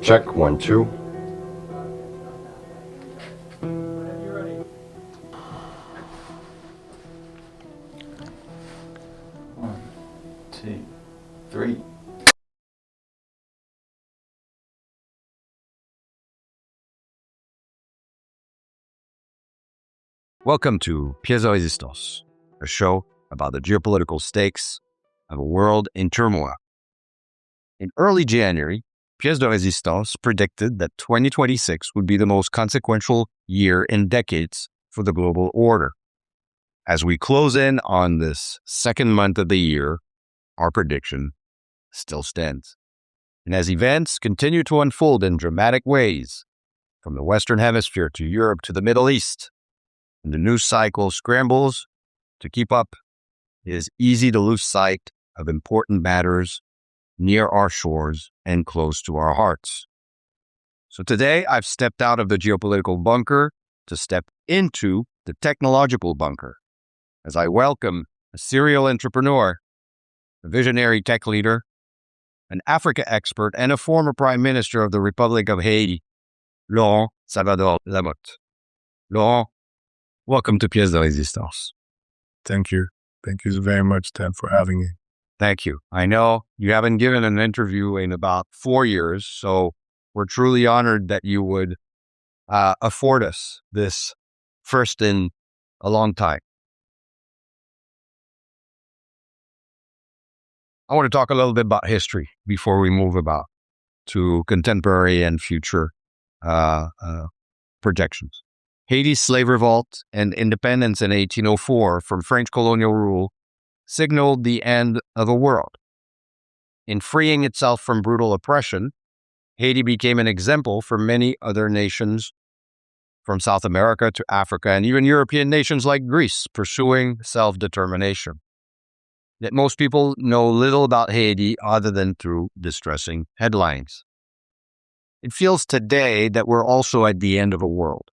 Check, 1, 2. One, two, three. Welcome to Pièce de Résistance, a show about the geopolitical stakes of a world in turmoil. In early January, Pièce de Résistance predicted that 2026 would be the most consequential year in decades for the global order. As we close in on this second month of the year, our prediction still stands. And as events continue to unfold in dramatic ways, from the Western Hemisphere to Europe to the Middle East, and the news cycle scrambles to keep up, it is easy to lose sight of important matters near our shores and close to our hearts. So today, I've stepped out of the geopolitical bunker to step into the technological bunker as I welcome a serial entrepreneur, a visionary tech leader, an Africa expert, and a former Prime Minister of the Republic of Haiti, Laurent Lamothe. Laurent, welcome to Pièce de Résistance. Thank you. Thank you very much, Ted, for having me. Thank you. I know you haven't given an interview in about 4 years, so we're truly honored that you would afford us this first in a long time. I want to talk a little bit about history before we move about to contemporary and future projections. Haiti's slave revolt and independence in 1804 from French colonial rule signaled the end of a world. In freeing itself from brutal oppression, Haiti became an example for many other nations from South America to Africa and even European nations like Greece pursuing self-determination. Yet most people know little about Haiti other than through distressing headlines. It feels today that we're also at the end of a world,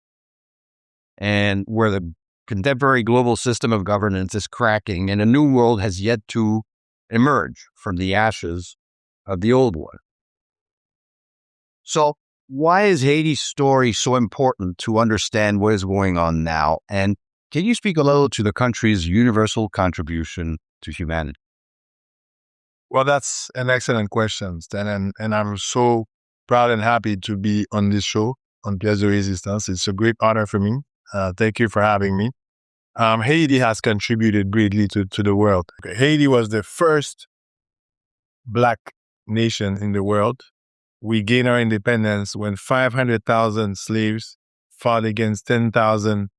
and where the contemporary global system of governance is cracking and a new world has yet to emerge from the ashes of the old one. So why is Haiti's story so important to understand what is going on now? And can you speak a little to the country's universal contribution to humanity? Well, that's an excellent question, Stan, and I'm so proud and happy to be on this show, on Pièce de Résistance. It's a great honor for me. Thank you for having me. Haiti has contributed greatly to the world. Haiti was the first Black nation in the world. We gained our independence when 500,000 slaves fought against 10,000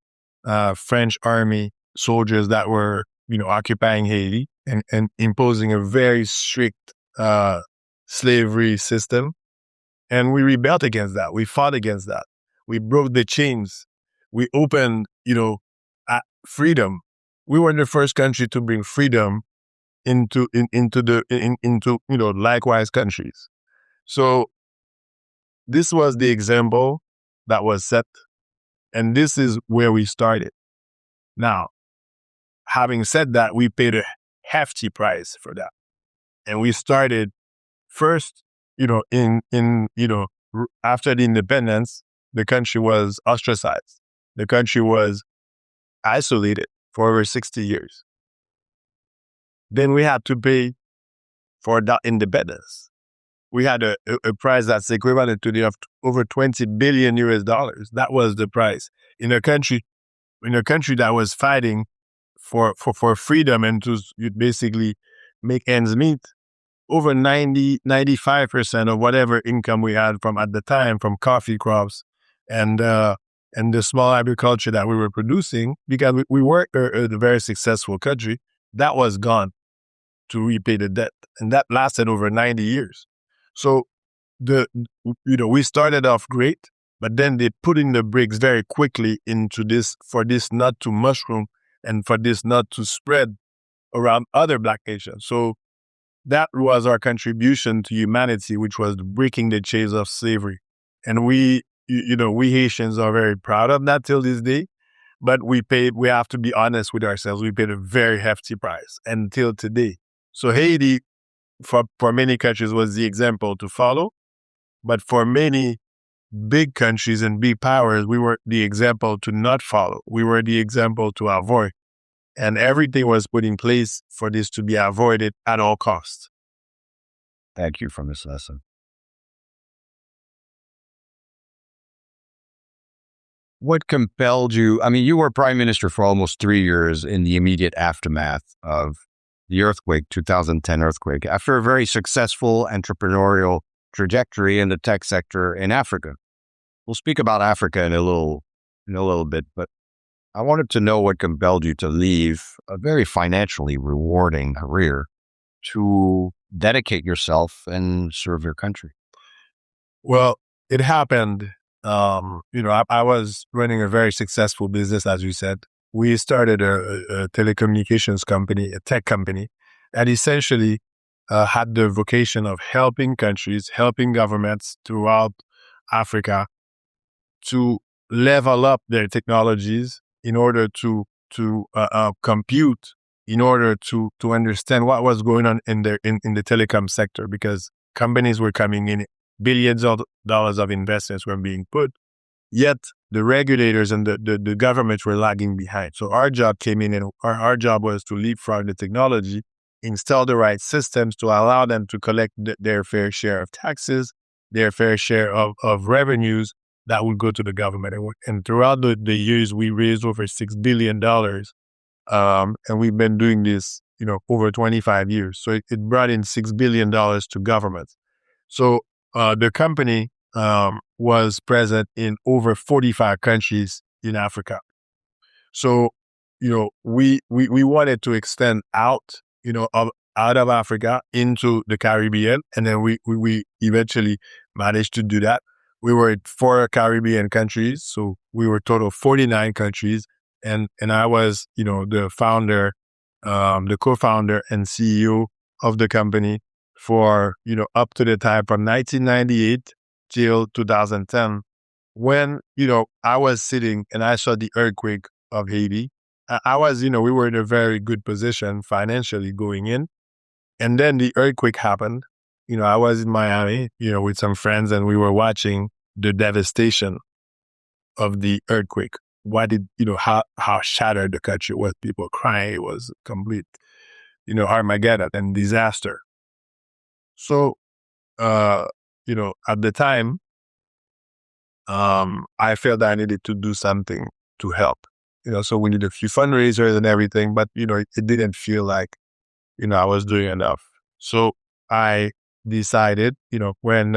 French army soldiers that were, occupying Haiti and imposing a very strict slavery system. And we rebelled against that. We fought against that. We broke the chains. We opened, freedom. We were the first country to bring freedom into likewise countries. So this was the example that was set, and this is where we started. Now, having said that, we paid a hefty price for that, and we started first. After the independence, the country was ostracized. The country was isolated for over 60 years. Then we had to pay for that independence. We had a price that's equivalent to over $20 billion US. That was the price in a country that was fighting for freedom and to basically make ends meet. Over 95% of whatever income we had from at the time from coffee crops and the small agriculture that we were producing, because we were a very successful country, that was gone to repay the debt. And that lasted over 90 years. So we started off great, but then they put in the bricks very quickly into this, for this not to mushroom and for this not to spread around other Black nations. So that was our contribution to humanity, which was breaking the chains of slavery. And we Haitians are very proud of that till this day, but we have to be honest with ourselves. We paid a very hefty price until today. So Haiti, for many countries, was the example to follow. But for many big countries and big powers, we were the example to not follow. We were the example to avoid. And everything was put in place for this to be avoided at all costs. Thank you for this lesson. What compelled you? I mean, you were prime minister for almost 3 years in the immediate aftermath of the earthquake, 2010 earthquake, after a very successful entrepreneurial trajectory in the tech sector in Africa. We'll speak about Africa in a little bit, but I wanted to know what compelled you to leave a very financially rewarding career to dedicate yourself and serve your country. Well, it happened. I was running a very successful business, as you said. We started a telecommunications company, a tech company, that essentially had the vocation of helping countries, helping governments throughout Africa to level up their technologies in order to compute, in order to understand what was going on in the telecom sector, because companies were coming in, billions of dollars of investments were being put, yet the regulators and the governments were lagging behind. So our job came in, and our job was to leapfrog the technology, install the right systems to allow them to collect their fair share of taxes, their fair share of revenues that would go to the government. And throughout the years, we raised over $6 billion. And we've been doing this, over 25 years. So it brought in $6 billion to governments. So the company was present in over 45 countries in Africa. So, we wanted to extend out, out of Africa into the Caribbean. And then we eventually managed to do that. We were in 4 Caribbean countries. So we were total 49 countries. And I was, the founder, the co-founder and CEO of the company for, up to the time from 1998 till 2010, when, I was sitting and I saw the earthquake of Haiti. I was, we were in a very good position financially going in. And then the earthquake happened. I was in Miami, with some friends, and we were watching the devastation of the earthquake. How shattered the country was. People crying. It was complete, Armageddon and disaster. So, at the time, I felt that I needed to do something to help. So we did a few fundraisers and everything, but, it didn't feel like, I was doing enough. So I decided, when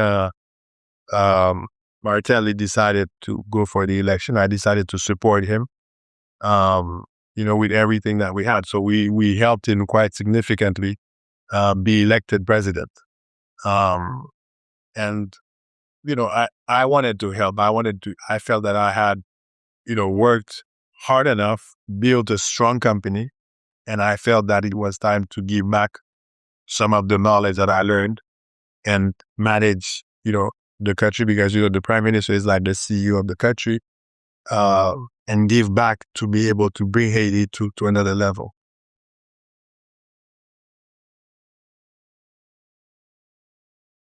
Martelli decided to go for the election, I decided to support him, with everything that we had. So we helped him quite significantly be elected president. And, I wanted to help. I felt that I had, worked hard enough, built a strong company, and I felt that it was time to give back some of the knowledge that I learned and manage, the country, because, the prime minister is like the CEO of the country, and give back to be able to bring Haiti to another level.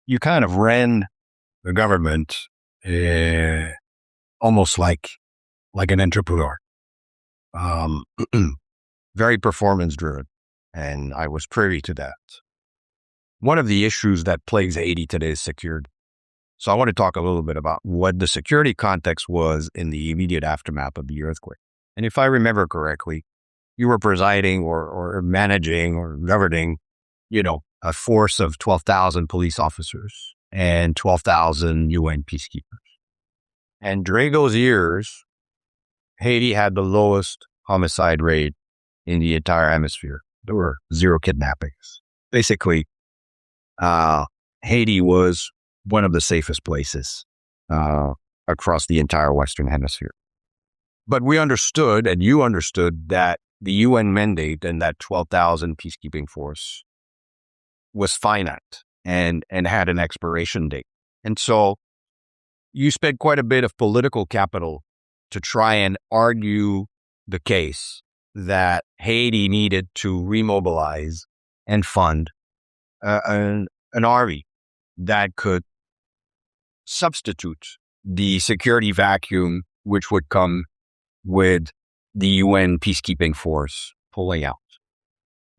You kind of ran the government almost like an entrepreneur, very performance driven, and I was privy to that. One of the issues that plagues Haiti today is security. So I want to talk a little bit about what the security context was in the immediate aftermath of the earthquake. And if I remember correctly, you were presiding or managing or governing, a force of 12,000 police officers and 12,000 UN peacekeepers. And during those years, Haiti had the lowest homicide rate in the entire hemisphere. There were 0 kidnappings. Basically, Haiti was one of the safest places across the entire Western Hemisphere. But we understood, and you understood, that the UN mandate and that 12,000 peacekeeping force was finite and had an expiration date. And so you spent quite a bit of political capital to try and argue the case that Haiti needed to remobilize and fund an army that could substitute the security vacuum which would come with the UN peacekeeping force pulling out.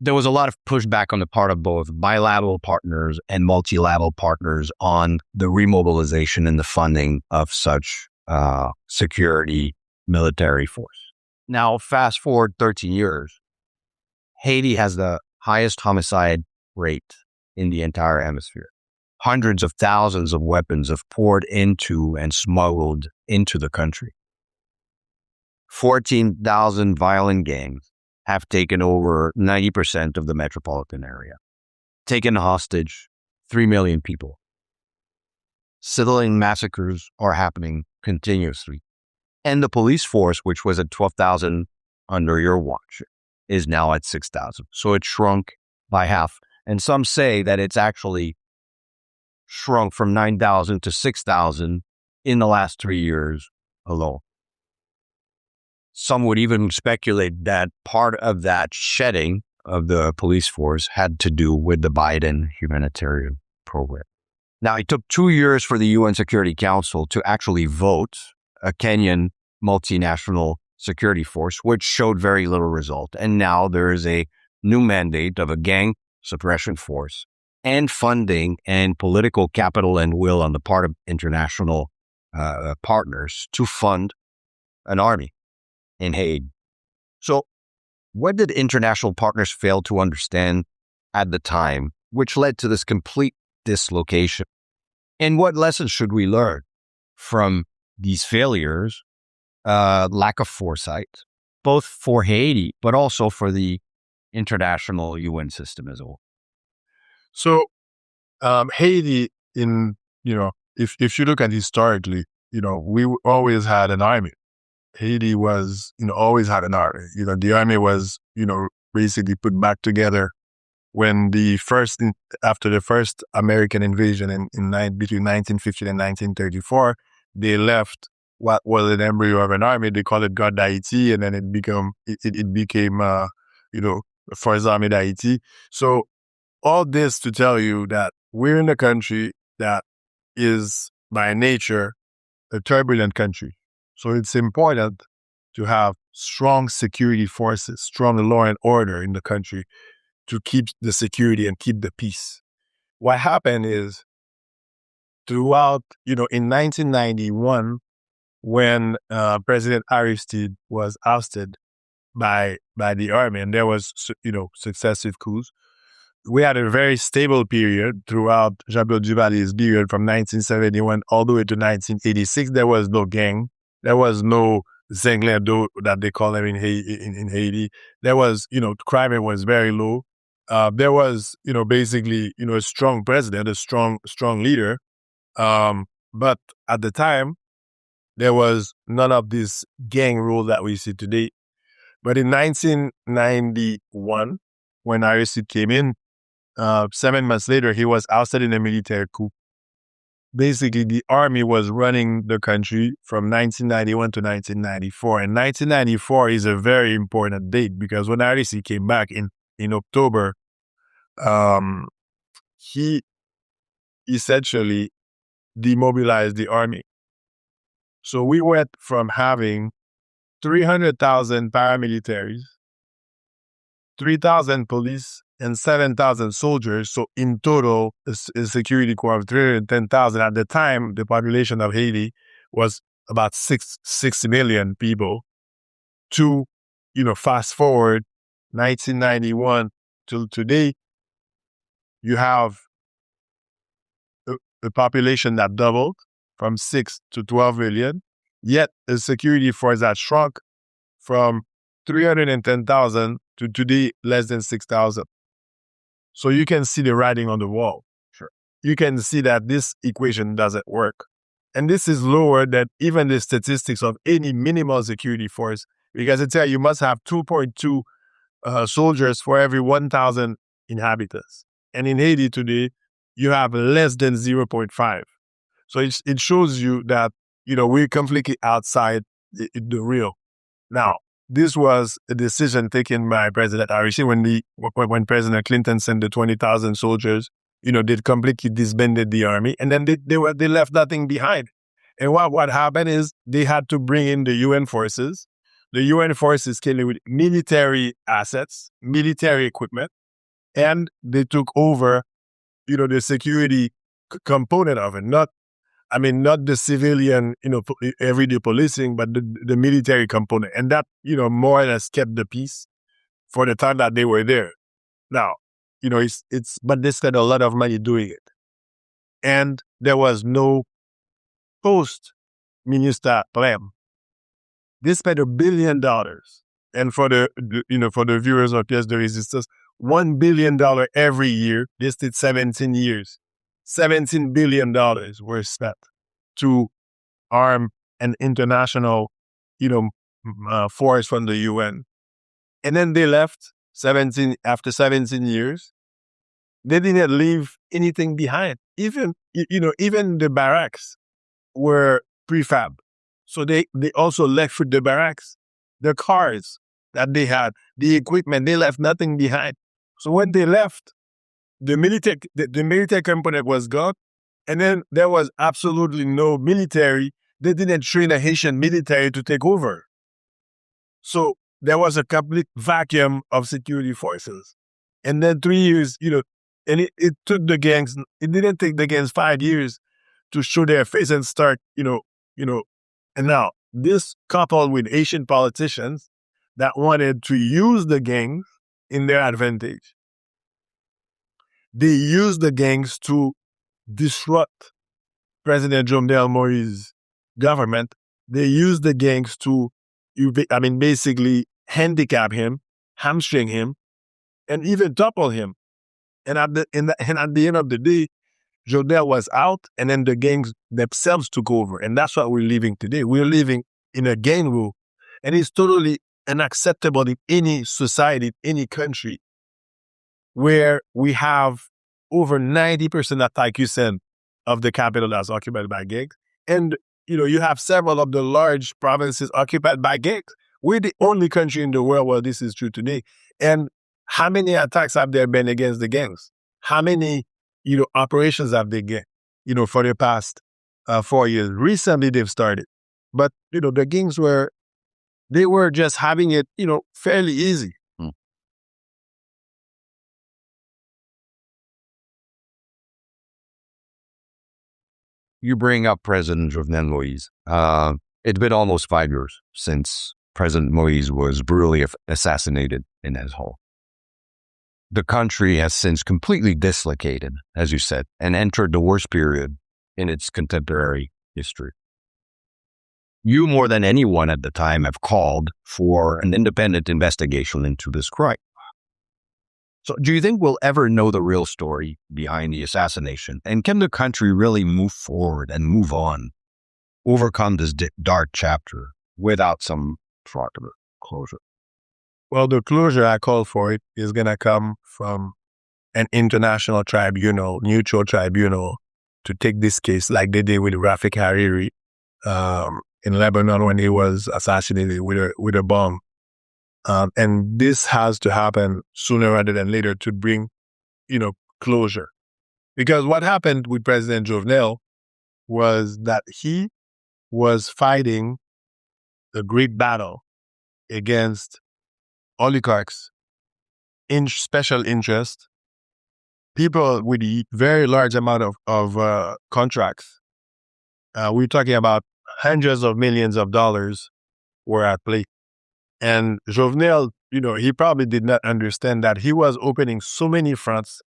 There was a lot of pushback on the part of both bilateral partners and multilateral partners on the remobilization and the funding of such security military force. Now, fast forward 13 years, Haiti has the highest homicide rate in the entire hemisphere. Hundreds of thousands of weapons have poured into and smuggled into the country. 14,000 violent gangs have taken over 90% of the metropolitan area, taken hostage 3 million people. Civilian massacres are happening continuously. And the police force, which was at 12,000 under your watch, is now at 6,000. So it shrunk by half. And some say that it's actually shrunk from 9,000 to 6,000 in the last 3 years alone. Some would even speculate that part of that shedding of the police force had to do with the Biden humanitarian program. Now, it took 2 years for the UN Security Council to actually vote a Kenyan multinational security force, which showed very little result. And now there is a new mandate of a gang suppression force and funding and political capital and will on the part of international partners to fund an army in Haiti. So what did international partners fail to understand at the time, which led to this complete dislocation? And what lessons should we learn from these failures, lack of foresight, both for Haiti, but also for the international UN system as a whole? So Haiti, if you look at historically, we always had an army. Haiti was, always had an army. The army was, basically put back together when after the first American invasion between 1950 and 1934, they left what was an embryo of an army. They called it God d'Haïti, and then it became, First Army d'Haïti. So all this to tell you that we're in a country that is by nature a turbulent country. So it's important to have strong security forces, strong law and order in the country to keep the security and keep the peace. What happened is throughout, in 1991, when President Aristide was ousted by the army, and there was, successive coups, we had a very stable period throughout Jean-Claude Duvalier's period from 1971 all the way to 1986. There was no gang. There was no Zenglendo that they call them in Haiti. There was, crime was very low. There was, basically, a strong president, a strong leader. But at the time, there was none of this gang rule that we see today. But in 1991, when Aristide came in, 7 months later, he was ousted in a military coup. Basically, the army was running the country from 1991 to 1994. And 1994 is a very important date because when Aristide came back in October, he essentially demobilized the army. So we went from having 300,000 paramilitaries, 3,000 police, and 7,000 soldiers. So in total, a security corps of 310,000. At the time, the population of Haiti was about 6 million people. To, fast forward 1991 till today, you have a population that doubled from 6 to 12 million, yet a security force that shrunk from 310,000 to today less than 6,000. So you can see the writing on the wall. Sure. You can see that this equation doesn't work. And this is lower than even the statistics of any minimal security force, because it's you must have 2.2 soldiers for every 1,000 inhabitants. And in Haiti today, you have less than 0.5. So it shows you that, we're completely outside the real. Now, this was a decision taken by President Aristide when President Clinton sent the 20,000 soldiers they completely disbanded the army, and then they left nothing behind. And what happened is they had to bring in the UN forces. The UN forces came in with military assets, military equipment, and they took over, the security component of it. Not the civilian, everyday policing, but the military component. And that, more or less kept the peace for the time that they were there. Now, but they spent a lot of money doing it. And there was no post-minister plan. They spent $1 billion. And for the viewers of Pièce de Résistance, $1 billion every year. They did 17 years. $17 billion were spent to arm an international, force from the UN. And then they left after 17 years. They didn't leave anything behind. Even the barracks were prefab. So they also left with the barracks, the cars that they had, the equipment, they left nothing behind. So when they left, the military component was gone, and then there was absolutely no military. They didn't train the Haitian military to take over. So there was a complete vacuum of security forces. And then 3 years, and it took the gangs, it didn't take the gangs 5 years to show their face and start, and now this coupled with Haitian politicians that wanted to use the gangs in their advantage. They used the gangs to disrupt President Jovenel Moise's government. They used the gangs to, basically handicap him, hamstring him, and even topple him. And at the end of the day, Jovenel was out, and then the gangs themselves took over. And that's what we're living today. We're living in a gang rule. And it's totally unacceptable in any society, any country, where we have over 90%, like you said, of the capital that's occupied by gangs. And, you have several of the large provinces occupied by gangs. We're the only country in the world where this is true today. And how many attacks have there been against the gangs? How many, operations have they get, for the past 4 years? Recently they've started. But, the gangs were just having it, fairly easy. You bring up President Jovenel Moise. It's been almost 5 years since President Moise was brutally assassinated in his home. The country has since completely dislocated, as you said, and entered the worst period in its contemporary history. You, more than anyone at the time, have called for an independent investigation into this crime. So do you think we'll ever know the real story behind the assassination? And can the country really move forward and move on, overcome this dark chapter without some sort of closure? Well, the closure I call for it is going to come from an international tribunal, neutral tribunal, to take this case like they did with Rafik Hariri in Lebanon when he was assassinated with a bomb. And this has to happen sooner rather than later to bring, closure. Because what happened with President Jovenel was that he was fighting a great battle against oligarchs, special interest, people with a very large amount of contracts. We're talking about hundreds of millions of dollars were at play. And Jovenel, he probably did not understand that he was opening so many fronts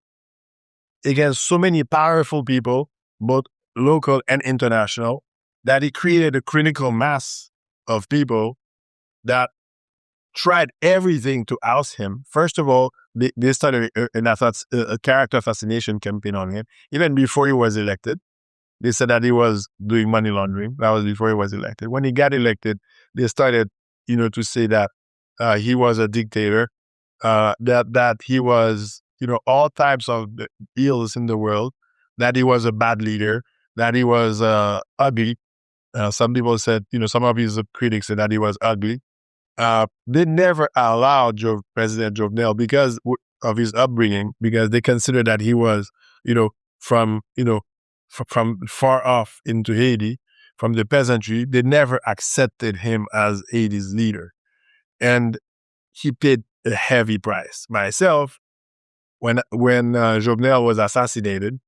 against so many powerful people, both local and international, that he created a critical mass of people that tried everything to oust him. First of all, they started a character assassination campaign on him. Even before he was elected, they said that he was doing money laundering. That was before he was elected. When he got elected, they started, to say that he was a dictator, that he was, all types of ills in the world, that he was a bad leader, that he was ugly. Some people said, some of his critics said that he was ugly. They never allowed President Jovenel, because of his upbringing, because they considered that he was from from far off into Haiti, from the peasantry. They never accepted him as Haiti's leader, and he paid a heavy price. Myself, when Jovenel was assassinated,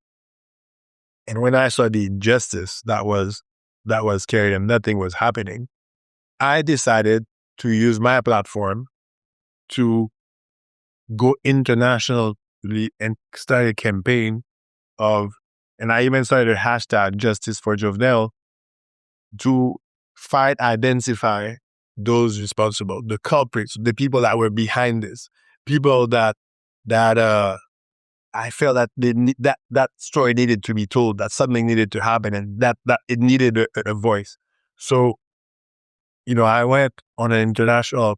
and when I saw the injustice that was carried and nothing was happening, I decided to use my platform to go internationally and start a campaign and I even started a hashtag Justice for Jovenel to identify those responsible, the culprits, the people that were behind this, people that I felt that that story needed to be told, that something needed to happen, and that it needed a voice. So, I went on an international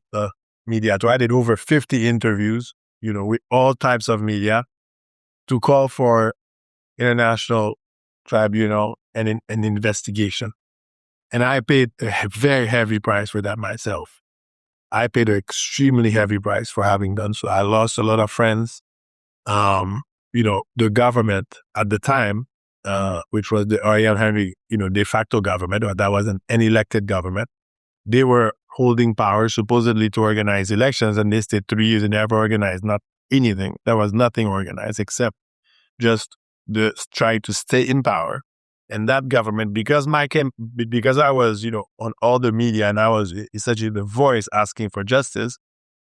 media tour. I did over 50 interviews, with all types of media to call for international tribunal and an investigation. And I paid a very heavy price for that myself. I paid an extremely heavy price for having done so. I lost a lot of friends. The government at the time, which was the Ariel Henry, de facto government, or that wasn't an elected government, they were holding power supposedly to organize elections, and they stayed 3 years and never organized not anything. There was nothing organized except just try to stay in power. And that government, because I was, on all the media and I was essentially the voice asking for justice,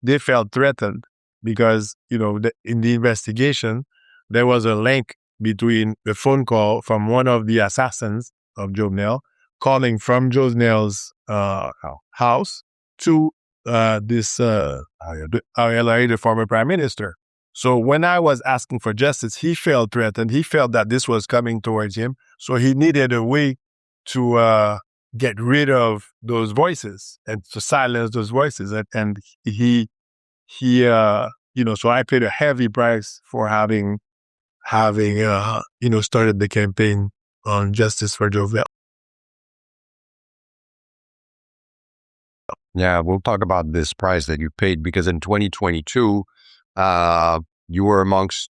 they felt threatened because, in the investigation, there was a link between the phone call from one of the assassins of Jovenel calling from Jovenel's house to this Ariel Henry, the former prime minister. So when I was asking for justice, he felt threatened. He felt that this was coming towards him. So he needed a way to get rid of those voices and to silence those voices. And he so I paid a heavy price for having started the campaign on justice for Jovenel. Yeah, we'll talk about this price that you paid because in 2022, you were amongst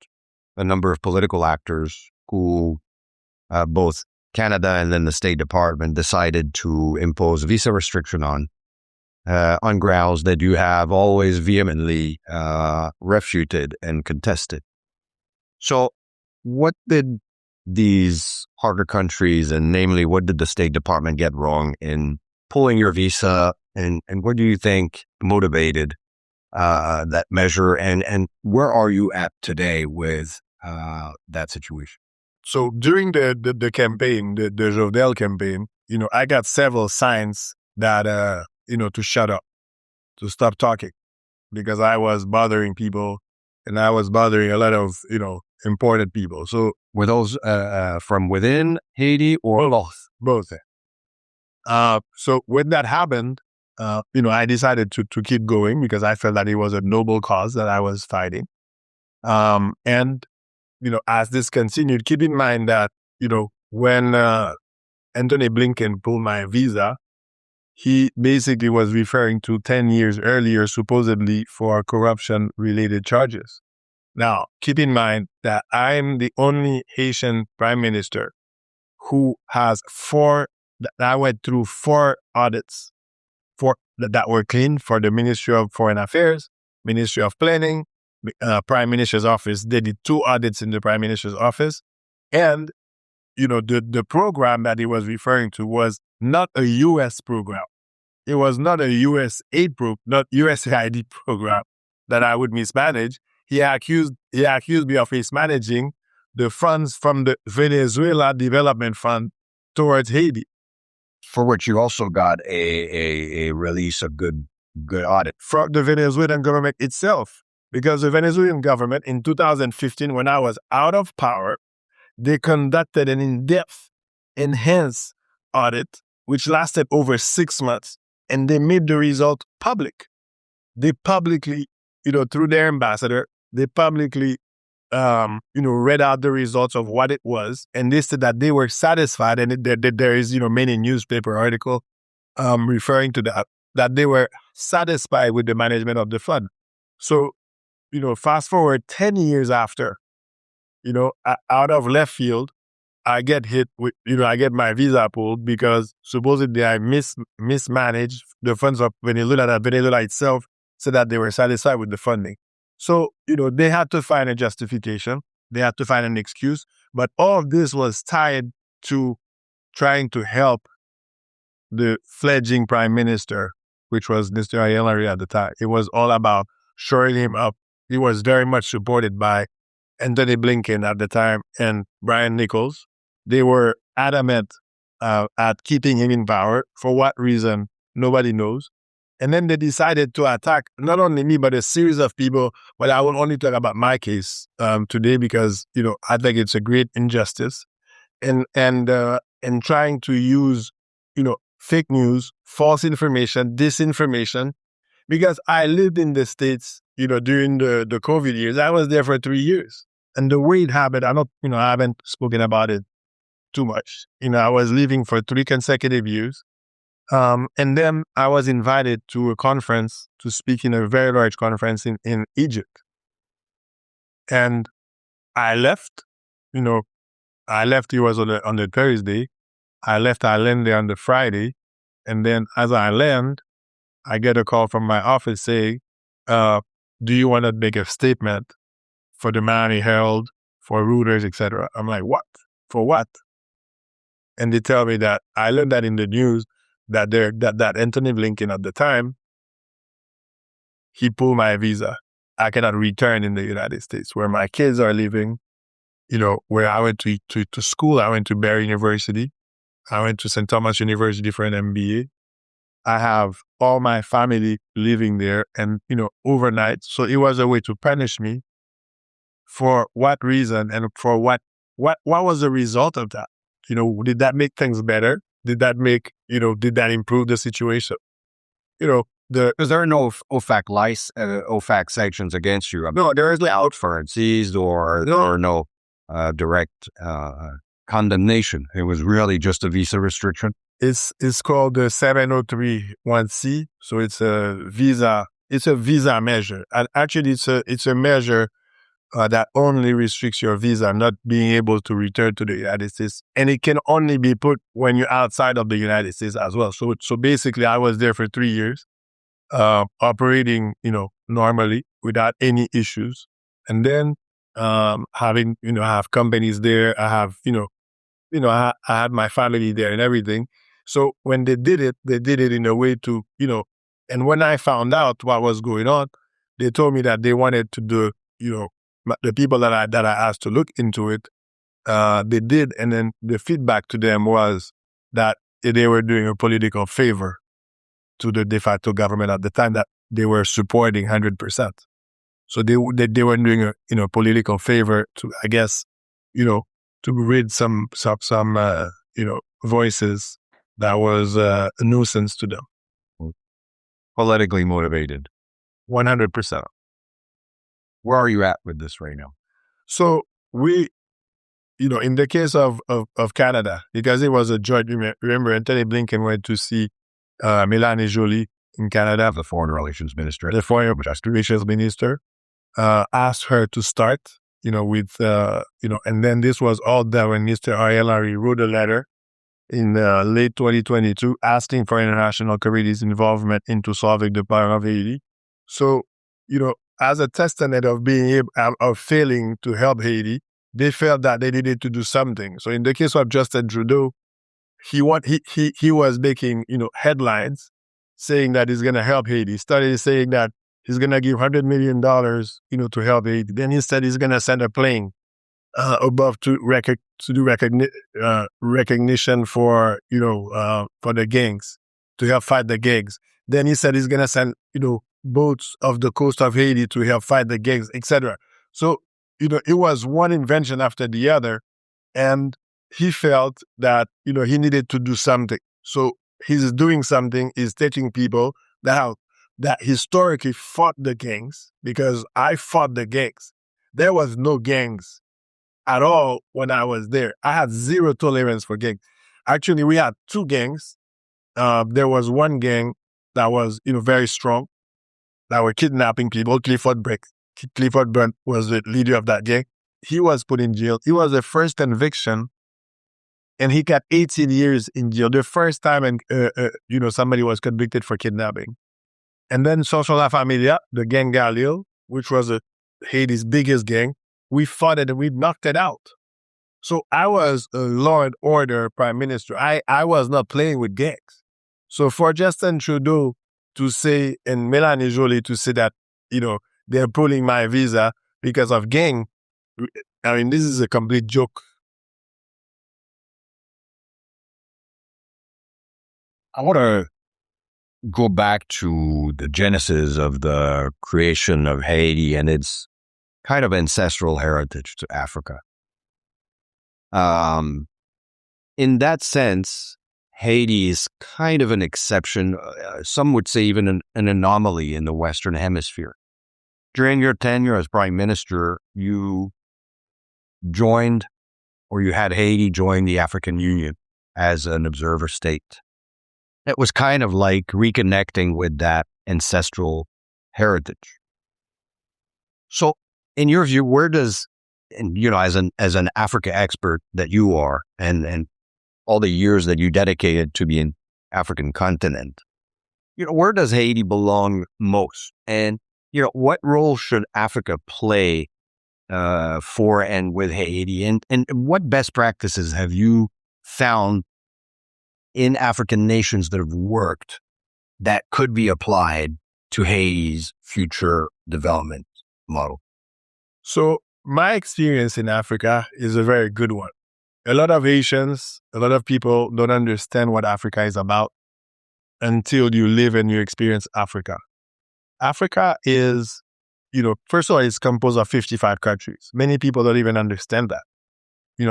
a number of political actors who both Canada and then the State Department decided to impose visa restriction on grounds that you have always vehemently refuted and contested. So what did these partner countries, and namely what did the State Department get wrong in pulling your visa, and what do you think motivated that measure, and where are you at today with that situation? So during the campaign, the Jovenel campaign, I got several signs that to shut up, to stop talking, because I was bothering people and I was bothering a lot of important people. So were those from within Haiti or both? Both. So when that happened, I decided to keep going because I felt that it was a noble cause that I was fighting. And as this continued, keep in mind that, when Anthony Blinken pulled my visa, he basically was referring to 10 years earlier, supposedly for corruption-related charges. Now, keep in mind that I'm the only Haitian prime minister who has I went through 4 audits that were clean for the Ministry of Foreign Affairs, Ministry of Planning, Prime Minister's office. They did 2 audits in the Prime Minister's office. And, the program that he was referring to was not a U.S. program. It was not a USAID not USAID program that I would mismanage. He accused me of mismanaging the funds from the Venezuela Development Fund towards Haiti, for which you also got a release of good audit from the Venezuelan government itself. Because the Venezuelan government in 2015, when I was out of power, they conducted an in-depth, enhanced audit, which lasted over 6 months, and they made the result public. They publicly, through their ambassador, they publicly, read out the results of what it was, and they said that they were satisfied, and there is, many newspaper article referring to that they were satisfied with the management of the fund. So, fast forward 10 years after, out of left field, I get hit with, I get my visa pulled because supposedly I mismanaged the funds of Venezuela, that Venezuela itself said that they were satisfied with the funding. So, they had to find a justification. They had to find an excuse. But all of this was tied to trying to help the fledgling prime minister, which was Mr. Henry at the time. It was all about shoring him up. He was very much supported by Anthony Blinken at the time and Brian Nichols. They were adamant at keeping him in power. For what reason, nobody knows. And then they decided to attack not only me, but a series of people. But I will only talk about my case today because, I think it's a great injustice. And trying to use, fake news, false information, disinformation, because I lived in the States, during the COVID years. I was there for 3 years. And the way it happened, I haven't spoken about it too much. I was living for 3 consecutive years. And then I was invited to a conference to speak in a very large conference in Egypt. And I left, it was on the Thursday. I landed there on the Friday. And then as I land, I get a call from my office saying, do you want to make a statement for the Miami Herald, for Reuters, etc.? I'm like, what? For what? And they tell me that I learned that in the news that that Anthony Blinken at the time, he pulled my visa. I cannot return in the United States where my kids are living, where I went to school. I went to Barry University. I went to St. Thomas University for an MBA. I have all my family living there and, overnight. So it was a way to punish me. For what reason and for what was the result of that? Did that make things better? Did that did that improve the situation? Because there are no OFAC sanctions against you. No, there is outferences or no direct condemnation. It was really just a visa restriction. It's called the 7031C. So it's a visa measure. And actually it's a measure that only restricts your visa, not being able to return to the United States. And it can only be put when you're outside of the United States as well. So basically I was there for 3 years, operating, normally without any issues. And then having, I have companies there. I have, I had my family there and everything. So when they did it in a way to, and when I found out what was going on, they told me that they wanted to do, the people that I asked to look into it, they did. And then the feedback to them was that they were doing a political favor to the de facto government at the time that they were supporting 100%. So they were doing a political favor to, I guess, to rid some voices that was a nuisance to them. Politically motivated. 100%. Where are you at with this right now? So we, in the case of Canada, because it was a joint, remember Anthony Blinken went to see Mélanie Joly in Canada, the foreign relations minister, asked her to start, with, and then this was all done when Mr. Henry wrote a letter in late 2022 asking for international community's involvement into solving the problem of Haiti. So, as a testament of of failing to help Haiti, they felt that they needed to do something. So in the case of Justin Trudeau, he was making, headlines saying that he's going to help Haiti. He started saying that he's going to give $100 million, to help Haiti. Then he said he's going to send a plane above to do recognition for, for the gangs, to help fight the gangs. Then he said he's going to send, boats of the coast of Haiti to help fight the gangs, etc. So, it was one invention after the other. And he felt that, he needed to do something. So he's doing something, is teaching people that historically fought the gangs, because I fought the gangs. There was no gangs at all when I was there. I had zero tolerance for gangs. Actually, we had 2 gangs. There was one gang that was, very strong, that were kidnapping people. Clifford Burnt was the leader of that gang. he was put in jail. It was the first conviction, and he got 18 years in jail. The first time, somebody was convicted for kidnapping. And then Social La Familia, the gang Galil, which was Haiti's biggest gang, we fought it and we knocked it out. So I was a law and order prime minister. I was not playing with gangs. So for Justin Trudeau to say, and Mélanie Joly to say that, they're pulling my visa because of gang, I mean, this is a complete joke. I want to go back to the genesis of the creation of Haiti and its kind of ancestral heritage to Africa. In that sense, Haiti is kind of an exception. Some would say even an anomaly in the Western Hemisphere. During your tenure as prime minister, you joined, or you had Haiti join the African Union as an observer state. It was kind of like reconnecting with that ancestral heritage. So, in your view, where does, as an Africa expert that you are, and all the years that you dedicated to the African continent, where does Haiti belong most? And what role should Africa play for and with Haiti? And what best practices have you found in African nations that have worked that could be applied to Haiti's future development model? So my experience in Africa is a very good one. A lot of Haitians, a lot of people don't understand what Africa is about until you live and you experience Africa. Africa is, first of all, it's composed of 55 countries. Many people don't even understand that.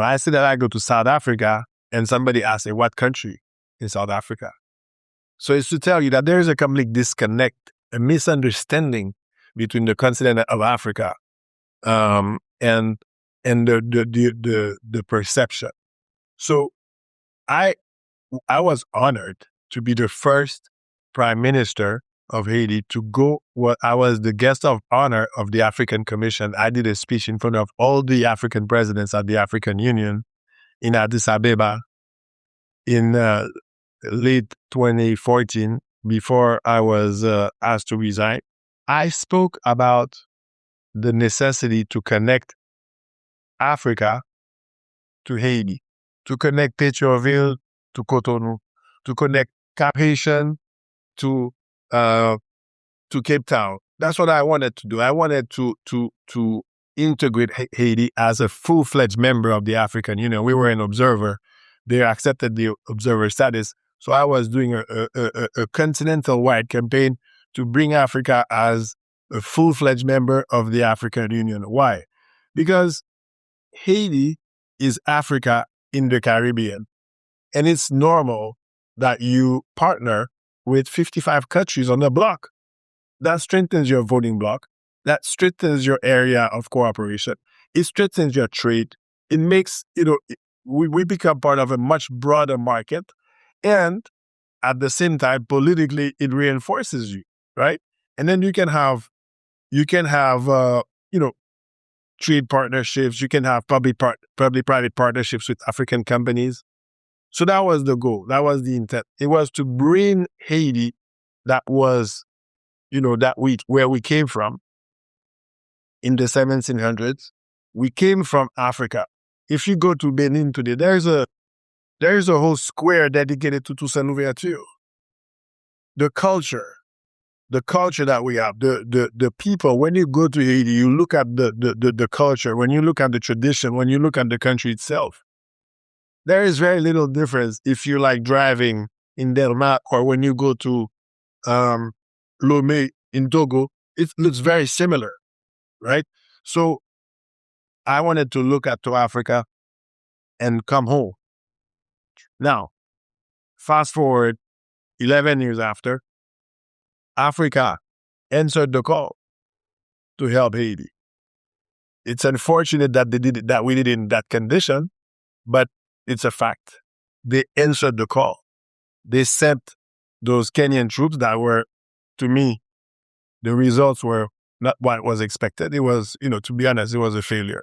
I say that I go to South Africa and somebody asks me, what country in South Africa? So it's to tell you that there is a complete disconnect, a misunderstanding between the continent of Africa and the perception. So I was honored to be the first prime minister of Haiti to go. I was the guest of honor of the African Commission. I did a speech in front of all the African presidents at the African Union in Addis Ababa in late 2014, before I was asked to resign. I spoke about the necessity to connect Africa to Haiti, to connect Pétionville to Cotonou, to connect Cap Haitian to Cape Town. That's what I wanted to do. I wanted to integrate Haiti as a full-fledged member of the African Union. We were an observer. They accepted the observer status. So I was doing a continental-wide campaign to bring Africa as a full-fledged member of the African Union. Why? Because Haiti is Africa in the Caribbean. And it's normal that you partner with 55 countries on the block. That strengthens your voting bloc. That strengthens your area of cooperation. It strengthens your trade. It makes, we become part of a much broader market. And at the same time, politically, it reinforces you, right? And then you can have trade partnerships. You can have public-private partnerships with African companies. So that was the goal. That was the intent. It was to bring Haiti, that was, where we came from in the 1700s. We came from Africa. If you go to Benin today, there's a whole square dedicated to Toussaint Louverture. The culture that we have, the people. When you go to Haiti, you look at the culture. When you look at the tradition, when you look at the country itself, there is very little difference if you like driving in Delma or when you go to Lomé in Togo. It looks very similar, right? So I wanted to look to Africa and come home. Now, fast forward 11 years after, Africa answered the call to help Haiti. It's unfortunate that we did it in that condition, but it's a fact. They answered the call. They sent those Kenyan troops that were, to me, the results were not what was expected. It was, to be honest, it was a failure.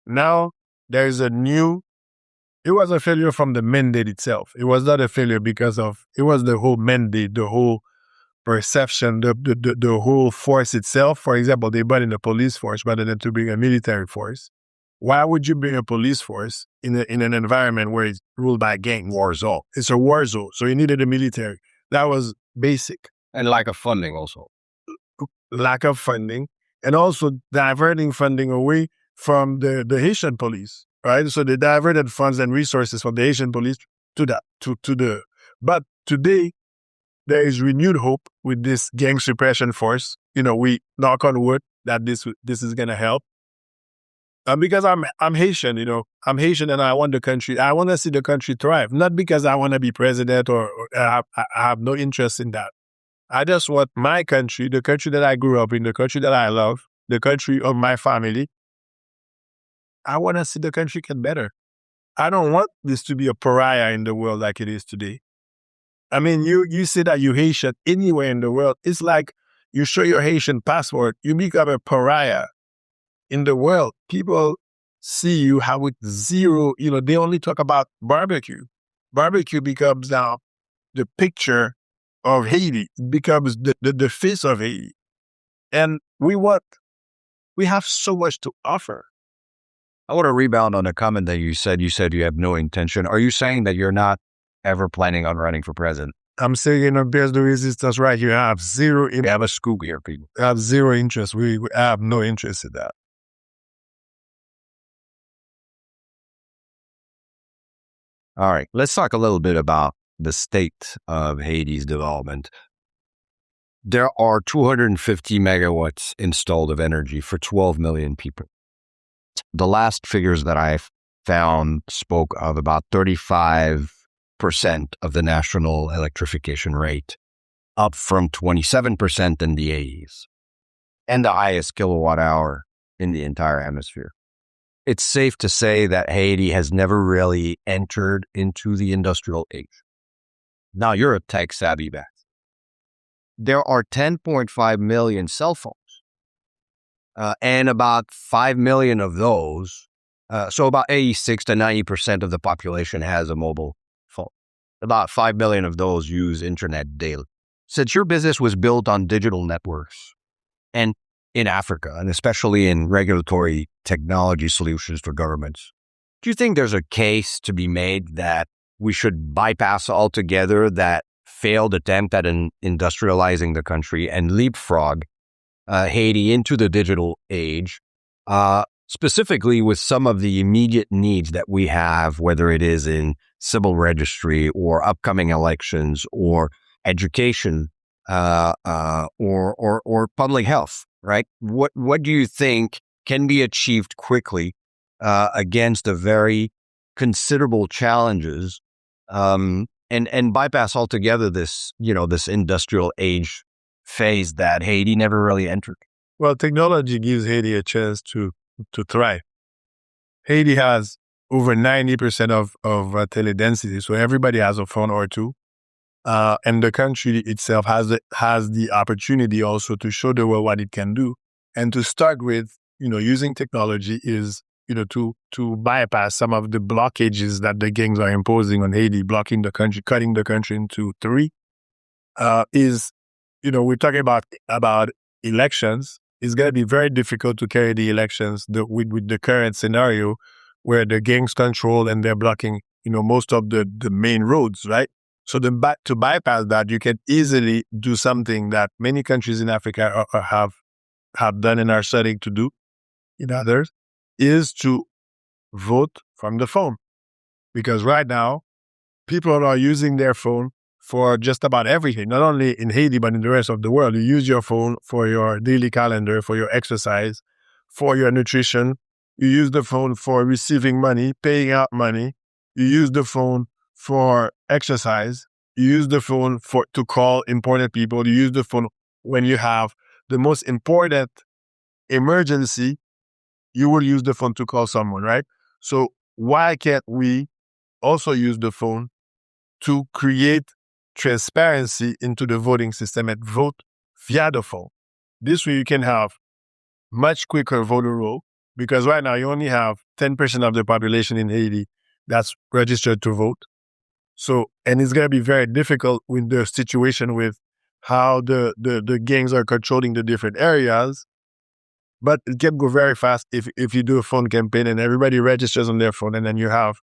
Now there's a new, it was a failure from the mandate itself. It was not a failure because of, it was the whole mandate, the whole perception, the whole force itself. For example, they brought in a police force rather than to bring a military force. Why would you bring a police force in an environment where it's ruled by gang? War zone. It's a war zone, so you needed a military. That was basic. And lack of funding also. Lack of funding, and also diverting funding away from the Haitian police, right? So they diverted funds and resources from the Haitian police to that, to the. But today, there is renewed hope with this gang suppression force. We knock on wood that this is going to help. Because I'm Haitian, I'm Haitian and I want to see the country thrive. Not because I want to be president or I have no interest in that. I just want my country, the country that I grew up in, the country that I love, the country of my family. I want to see the country get better. I don't want this to be a pariah in the world like it is today. I mean, you say that you're Haitian anywhere in the world. It's like you show your Haitian passport, you become a pariah. In the world, people see you how with zero, they only talk about barbecue. Barbecue becomes now the picture of Haiti. It becomes the face of Haiti. And we have so much to offer. I want to rebound on a comment that you said. You said you have no intention. Are you saying that you're not ever planning on running for president? I'm saying in Pièce de Résistance right here, I have zero. You have a scoop here, people. I have zero interest. We have no interest in that. All right, let's talk a little bit about the state of Haiti's development. There are 250 megawatts installed of energy for 12 million people. The last figures that I found spoke of about 35% of the national electrification rate, up from 27% in the 80s, and the highest kilowatt hour in the entire hemisphere. It's safe to say that Haiti has never really entered into the industrial age. Now, you're a tech-savvy man. There are 10.5 million cell phones, and about 5 million of those, so about 86 to 90% of the population has a mobile phone. About 5 million of those use internet daily. Since your business was built on digital networks, and in Africa, and especially in regulatory technology solutions for governments, do you think there's a case to be made that we should bypass altogether that failed attempt at industrializing the country and leapfrog Haiti into the digital age, specifically with some of the immediate needs that we have, whether it is in civil registry or upcoming elections or education or public health? Right? What do you think can be achieved quickly against the very considerable challenges and bypass altogether this industrial age phase that Haiti never really entered? Well, technology gives Haiti a chance to thrive. Haiti has over 90% of teledensity, so everybody has a phone or two. And the country itself has the opportunity also to show the world what it can do. And to start with, using technology is, to bypass some of the blockages that the gangs are imposing on Haiti, blocking the country, cutting the country into three, we're talking about elections. It's going to be very difficult to carry the elections with the current scenario where the gangs control and they're blocking, most of the main roads, right? So to bypass that, you can easily do something that many countries in Africa have done and are starting to do in others, is to vote from the phone. Because right now, people are using their phone for just about everything, not only in Haiti, but in the rest of the world. You use your phone for your daily calendar, for your exercise, for your nutrition. You use the phone for receiving money, paying out money. You use the phone for exercise. You use the phone to call important people. You use the phone when you have the most important emergency. You will use the phone to call someone, right? So why can't we also use the phone to create transparency into the voting system and vote via the phone? This way you can have much quicker voter roll, because right now you only have 10% of the population in Haiti that's registered to vote. So, and it's going to be very difficult with the situation with how the gangs are controlling the different areas. But it can go very fast if you do a phone campaign and everybody registers on their phone, and then you have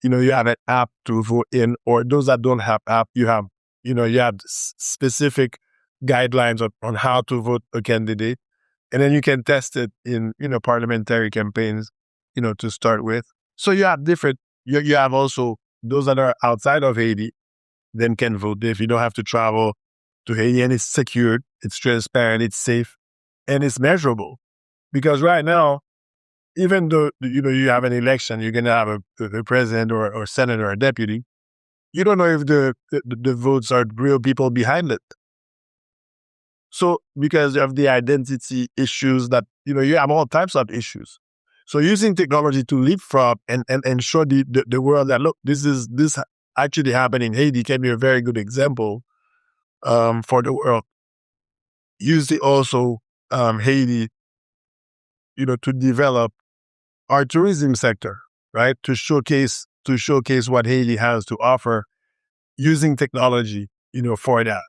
an app to vote in, or those that don't have app, you have specific guidelines on how to vote a candidate. And then you can test it in, parliamentary campaigns, to start with. So you have you have also those that are outside of Haiti, then can vote if you don't have to travel to Haiti, and it's secured, it's transparent, it's safe, and it's measurable. Because right now, even though, you have an election, you're going to have a president or senator or deputy, you don't know if the votes are real people behind it. So because of the identity issues that, you have all types of issues. So using technology to leapfrog and show the world that, look, this actually happened in Haiti can be a very good example for the world. Using also Haiti, to develop our tourism sector, right? To showcase what Haiti has to offer using technology, for that.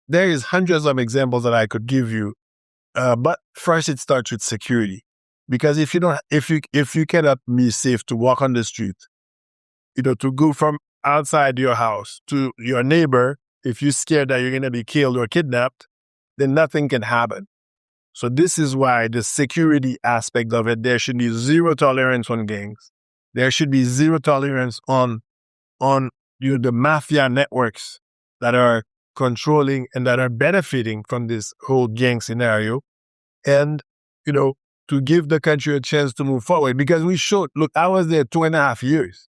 There is hundreds of examples that I could give you, but first it starts with security, because if you cannot be safe to walk on the street, to go from outside your house to your neighbor, if you're scared that you're going to be killed or kidnapped, then nothing can happen. So this is why the security aspect of it, there should be zero tolerance on gangs. There should be zero tolerance on the mafia networks that are controlling and that are benefiting from this whole gang scenario. And, to give the country a chance to move forward. Because we showed, look, I was there 2.5 years.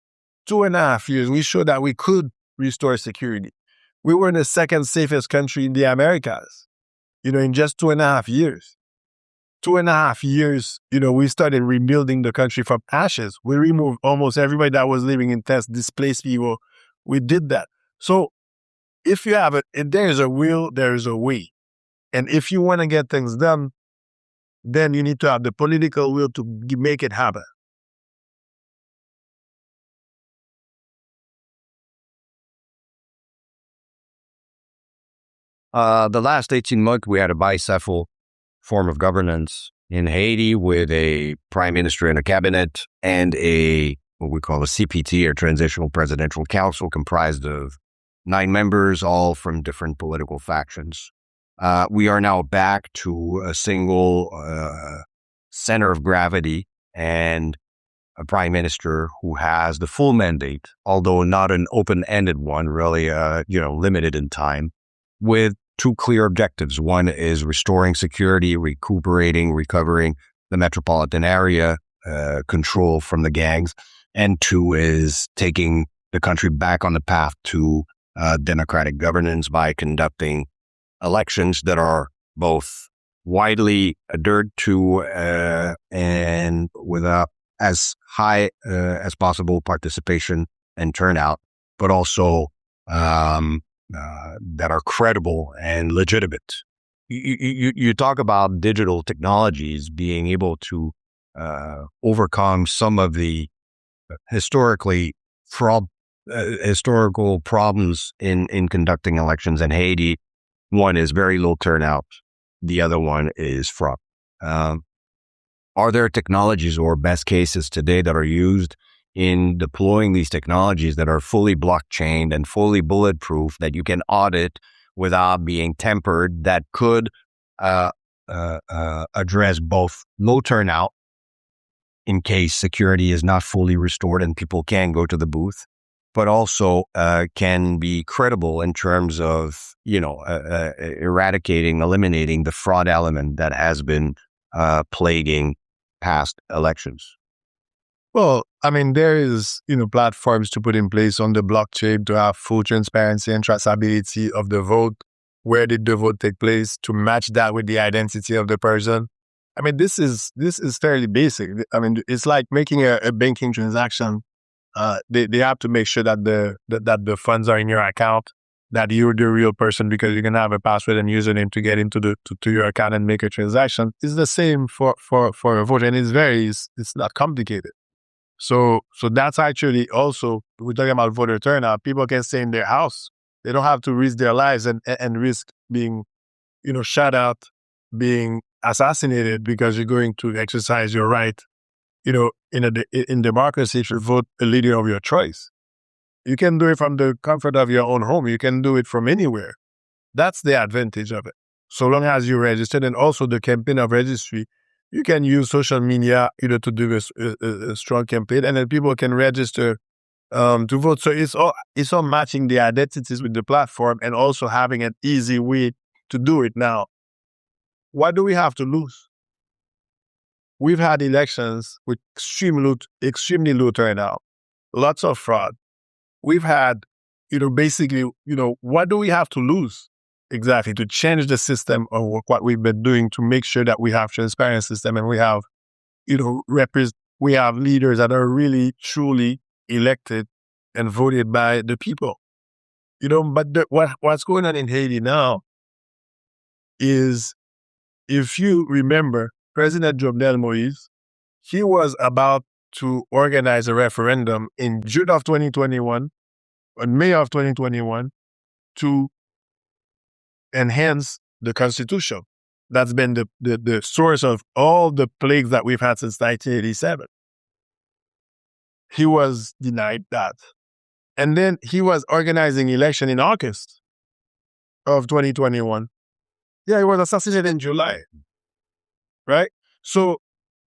2.5 years, we showed that we could restore security. We were the second safest country in the Americas. In just 2.5 years. 2.5 years, we started rebuilding the country from ashes. We removed almost everybody that was living in tents, displaced people. We did that. So if you have it, if there is a will, there is a way. And if you want to get things done, then you need to have the political will to make it happen. The last 18 months, we had a bicephal form of governance in Haiti with a prime minister and a cabinet and what we call a CPT, or Transitional Presidential Council, comprised of 9 members, all from different political factions. We are now back to a single center of gravity and a prime minister who has the full mandate, although not an open-ended one, really, limited in time, with 2 clear objectives. One is restoring security, recovering the metropolitan area, control from the gangs. And 2 is taking the country back on the path to democratic governance by conducting elections that are both widely adhered to and with as high as possible participation and turnout, but also that are credible and legitimate. You talk about digital technologies being able to overcome some of the historical problems in conducting elections in Haiti. One is very low turnout. The other one is fraud. Are there technologies or best cases today that are used in deploying these technologies that are fully blockchain and fully bulletproof, that you can audit without being tempered, that could address both low turnout in case security is not fully restored and people can go to the booth, but also can be credible in terms of, eliminating the fraud element that has been plaguing past elections? Well, there is, platforms to put in place on the blockchain to have full transparency and traceability of the vote. Where did the vote take place, to match that with the identity of the person? This is fairly basic. It's like making a banking transaction. They have to make sure that the funds are in your account, that you're the real person, because you're gonna have a password and username to get into to your account and make a transaction. It's the same for a vote, and it's not complicated. So that's actually also, we're talking about voter turnout. People can stay in their house. They don't have to risk their lives and risk being, shut out, being assassinated because you're going to exercise your right, in democracy to vote a leader of your choice. You can do it from the comfort of your own home. You can do it from anywhere. That's the advantage of it. So long as you're registered, and also the campaign of registry, you can use social media, to do a strong campaign, and then people can register to vote. So it's all matching the identities with the platform and also having an easy way to do it. Now, what do we have to lose? We've had elections with extremely low turnout, lots of fraud. We've had, basically, what do we have to lose exactly to change the system of what we've been doing to make sure that we have transparent system and we have, we have leaders that are really, truly elected and voted by the people. But what's going on in Haiti now is, if you remember, President Jovenel Moise, he was about to organize a referendum in June of 2021, in May of 2021, to enhance the Constitution. That's been the source of all the plagues that we've had since 1987. He was denied that. And then he was organizing election in August of 2021. Yeah, he was assassinated in July. Right? So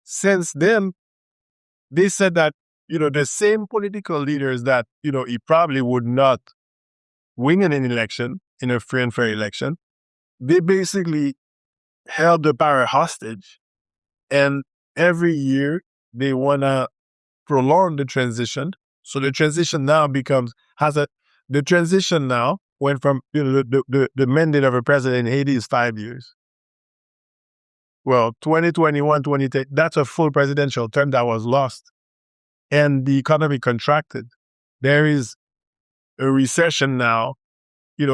since then, they said that, the same political leaders that, he probably would not win an election, in a free and fair election, they basically held the power hostage. And every year they want to prolong the transition. So the transition now the transition now went from, the mandate of a president in Haiti is 5 years. Well, 2021, 2010, that's a full presidential term that was lost. And the economy contracted. There is a recession now,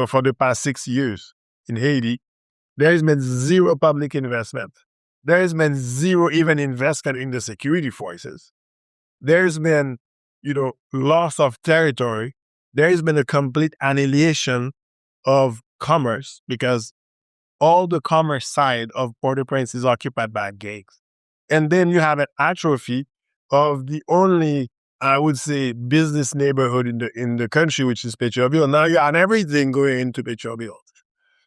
for the past 6 years in Haiti. There has been zero public investment. There has been zero even investment in the security forces. There's been, loss of territory. There has been a complete annihilation of commerce because all the commerce side of Port-au-Prince is occupied by gangs. And then you have an atrophy of the only, I would say, business neighborhood in the country, which is Pétionville. Now you have everything going into Pétionville.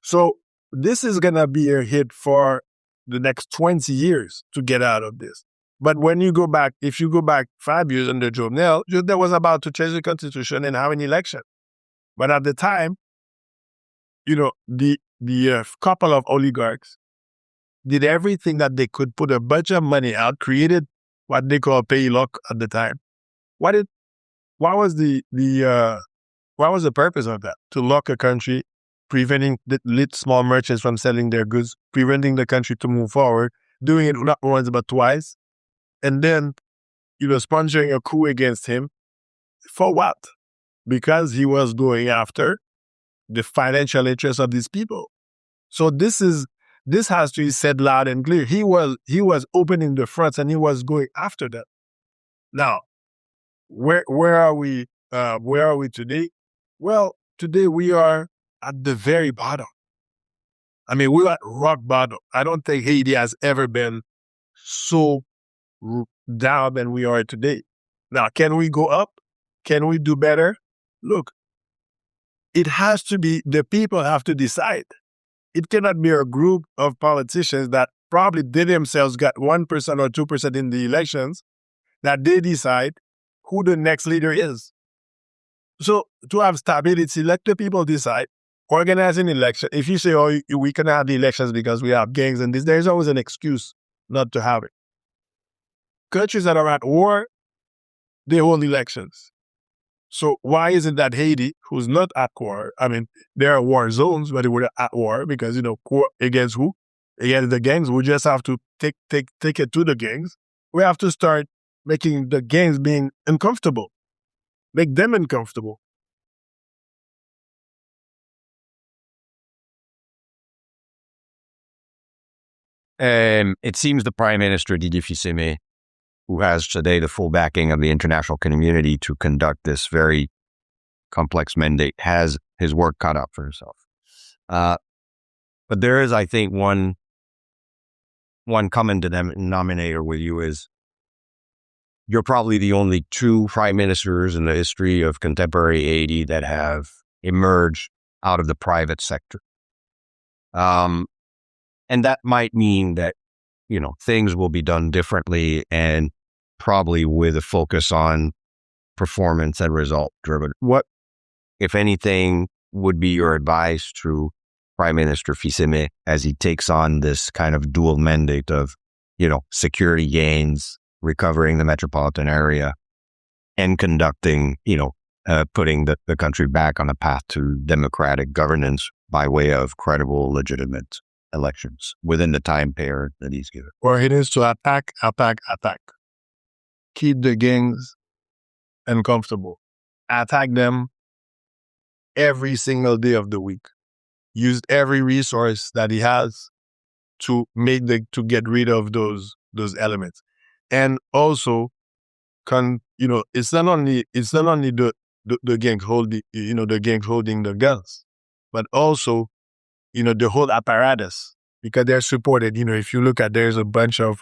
So this is going to be a hit for the next 20 years to get out of this. But if you go back 5 years under Jovenel was about to change the constitution and have an election. But at the time, the couple of oligarchs did everything that they could, put a bunch of money out, created what they call pay lock at the time. What was the purpose of that? To lock a country, preventing the small merchants from selling their goods, preventing the country to move forward, doing it not once but twice, and then, sponsoring a coup against him. For what? Because he was going after the financial interests of these people. So this has to be said loud and clear. He was opening the fronts and he was going after them. Now, where are we? Where are we today? Well, today we are at the very bottom. I mean, we're at rock bottom. I don't think Haiti has ever been so down than we are today. Now, can we go up? Can we do better? Look, it has to be, the people have to decide. It cannot be a group of politicians that probably they themselves got 1% or 2% in the elections that they decide who the next leader is. So to have stability, let the people decide. Organize an election. If you say, we cannot have the elections because we have gangs and this, there's always an excuse not to have it. Countries that are at war, they hold elections. So why is it that Haiti, who's not at war, I mean, there are war zones, but we're at war because, against who? Against the gangs. We just have to take it to the gangs. We have to start making the gangs being uncomfortable. Make them uncomfortable. It seems the Prime Minister, Didier Fils-Aimé, who has today the full backing of the international community to conduct this very complex mandate, has his work cut out for himself. But there is, I think, one common denominator with you is you're probably the only two prime ministers in the history of contemporary Haiti that have emerged out of the private sector. And that might mean that, things will be done differently and probably with a focus on performance and result driven. What, if anything, would be your advice to Prime Minister Fils-Aimé as he takes on this kind of dual mandate of, security gains, recovering the metropolitan area, and conducting, putting the country back on a path to democratic governance by way of credible, legitimate elections within the time period that he's given? Or it is to attack. Keep the gangs uncomfortable. Attack them every single day of the week. Use every resource that he has to get rid of those elements. And also, it's not only the gang holding the guns, but also, the whole apparatus, because they're supported. If you look at, there's a bunch of,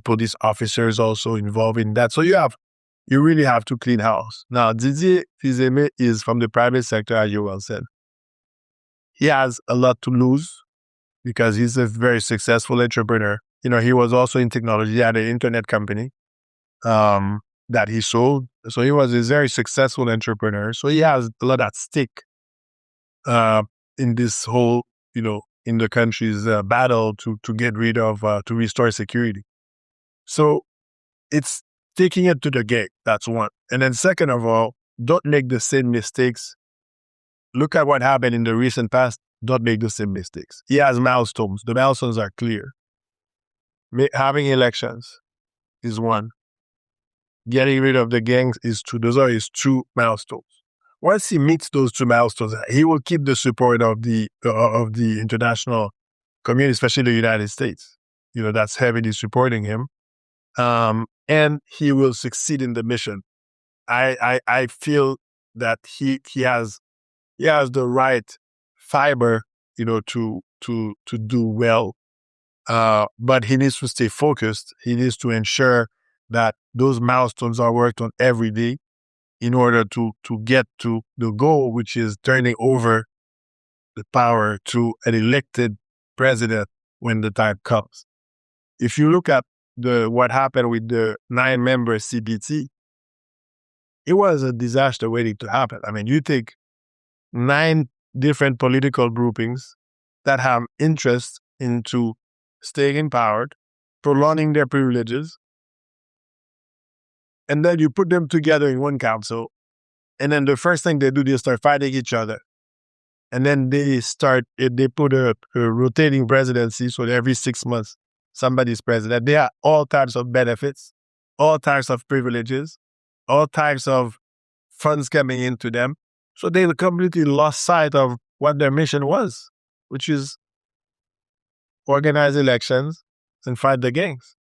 police officers also involved in that. So you really have to clean house. Now, Didier Fils-Aimé is from the private sector, as you well said. He has a lot to lose because he's a very successful entrepreneur. He was also in technology. He had an internet company that he sold. So he was a very successful entrepreneur. So he has a lot at stake in this whole, in the country's battle to get rid of, to restore security. So it's taking it to the gate. That's one. And then second of all, don't make the same mistakes. Look at what happened in the recent past. Don't make the same mistakes. He has milestones. The milestones are clear. Having elections is one. Getting rid of the gangs is two. Those are his two milestones. Once he meets those two milestones, he will keep the support of the international community, especially the United States. That's heavily supporting him, and he will succeed in the mission. I feel that he has the right fiber, to do well. But he needs to stay focused. He needs to ensure that those milestones are worked on every day in order to get to the goal, which is turning over the power to an elected president when the time comes. If you look at what happened with the 9-member CPT, it was a disaster waiting to happen. I mean, you take 9 different political groupings that have interest into staying in power, prolonging their privileges, and then you put them together in one council, and then the first thing they do, they start fighting each other. And then they put a rotating presidency, so every 6 months, somebody's president. They have all types of benefits, all types of privileges, all types of funds coming into them. So they completely lost sight of what their mission was, which is organize elections and fight the gangs.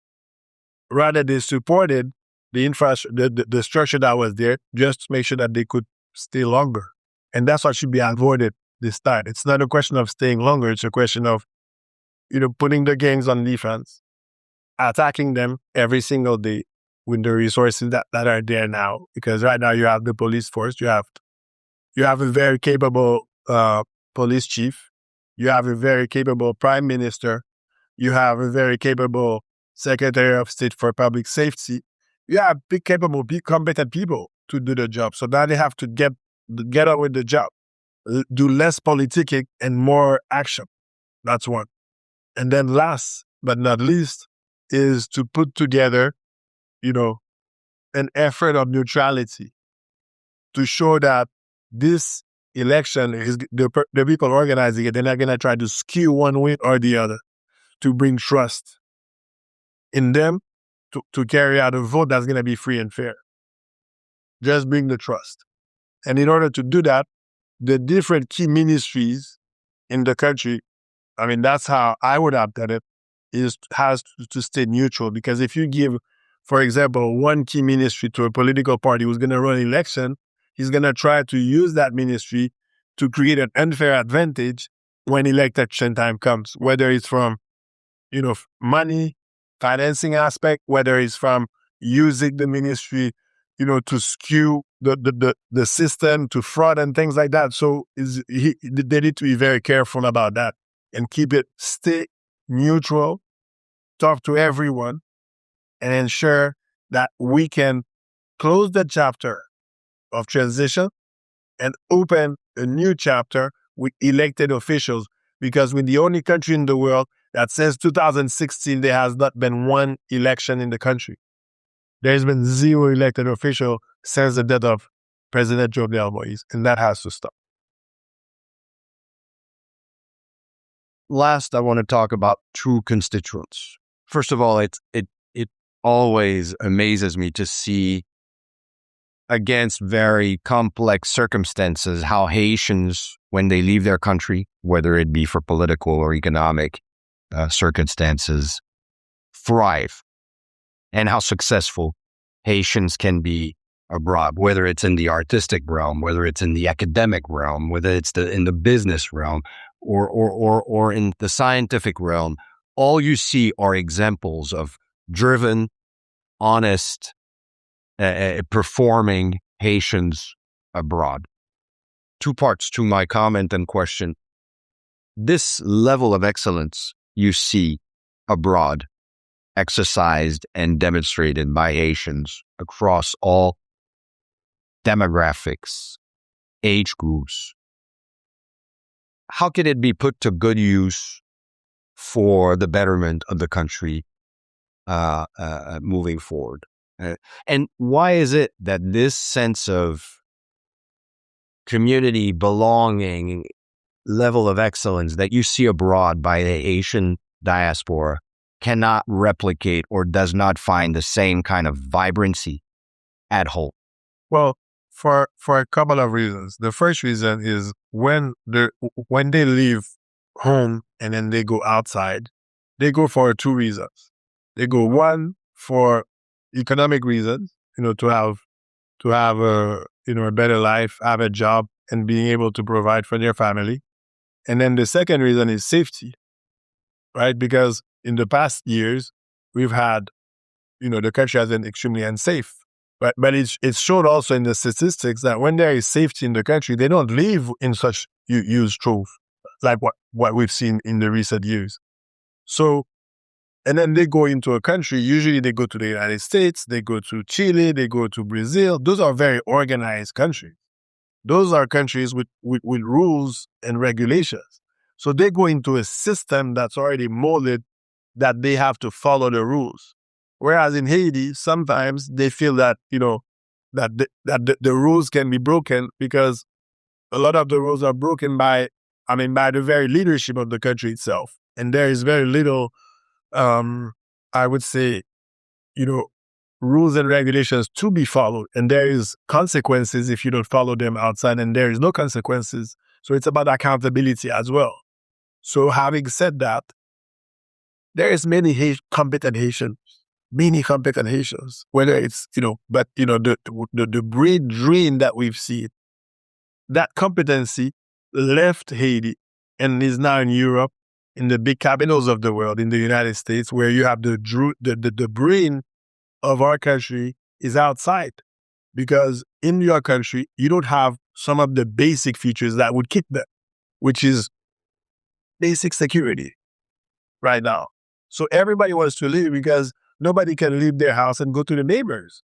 Rather, they supported the structure that was there just to make sure that they could stay longer. And that's what should be avoided this time. It's not a question of staying longer. It's a question of, putting the gangs on defense, attacking them every single day with the resources that are there now. Because right now you have the police force, you have a very capable police chief, you have a very capable prime minister, you have a very capable secretary of state for public safety. You have big, capable, big, competent people to do the job. So now they have to get on with the job, do less politicking and more action. That's one. And then last but not least is to put together, an effort of neutrality to show that this election is the people organizing it. They're not going to try to skew one way or the other to bring trust in them to carry out a vote that's going to be free and fair. Just bring the trust. And in order to do that, the different key ministries in the country, that's how I would have done it, has to stay neutral. Because if you give for example, one key ministry to a political party who's going to run election, he's going to try to use that ministry to create an unfair advantage when election time comes, whether it's from, money, financing aspect, whether it's from using the ministry, to skew the system to fraud and things like that. So they need to be very careful about that and stay neutral, talk to everyone, and ensure that we can close the chapter of transition and open a new chapter with elected officials, because we're the only country in the world that since 2016, there has not been one election in the country. There's been 0 elected official since the death of President Jovenel Moise, and that has to stop. Last, I want to talk about 2 constituents. First of all, it always amazes me to see, against very complex circumstances, how Haitians, when they leave their country, whether it be for political or economic circumstances, thrive, and how successful Haitians can be abroad, whether it's in the artistic realm, whether it's in the academic realm, whether it's in the business realm, or in the scientific realm. All you see are examples of driven, honest, performing Haitians abroad. 2 parts to my comment and question. This level of excellence you see abroad, exercised and demonstrated by Haitians across all demographics, age groups, how can it be put to good use for the betterment of the country moving forward? And why is it that this sense of community belonging, level of excellence that you see abroad by the Asian diaspora cannot replicate or does not find the same kind of vibrancy at home? Well, for a couple of reasons. The first reason is when they leave home and then they go outside, they go for 2 reasons. They go, one, for economic reasons, to have a better life, have a job, and being able to provide for their family. And then the second reason is safety, right? Because in the past years, we've had, the country has been extremely unsafe. But it's shown also in the statistics that when there is safety in the country, they don't live in such huge troves like what we've seen in the recent years. So, and then they go into a country, usually they go to the United States, they go to Chile, they go to Brazil. Those are very organized countries. Those are countries with rules and regulations. So they go into a system that's already molded that they have to follow the rules. Whereas in Haiti, sometimes they feel that, that the rules can be broken because a lot of the rules are broken by the very leadership of the country itself. And there is very little, I would say, rules and regulations to be followed. And there is consequences if you don't follow them outside, and there is no consequences. So it's about accountability as well. So having said that, there is many competent Haitians, whether it's, but, the brain drain that we've seen, that competency left Haiti and is now in Europe, in the big capitals of the world, in the United States, where you have the brain of our country is outside. Because in your country, you don't have some of the basic features that would keep them, which is basic security right now. So everybody wants to leave because nobody can leave their house and go to the neighbors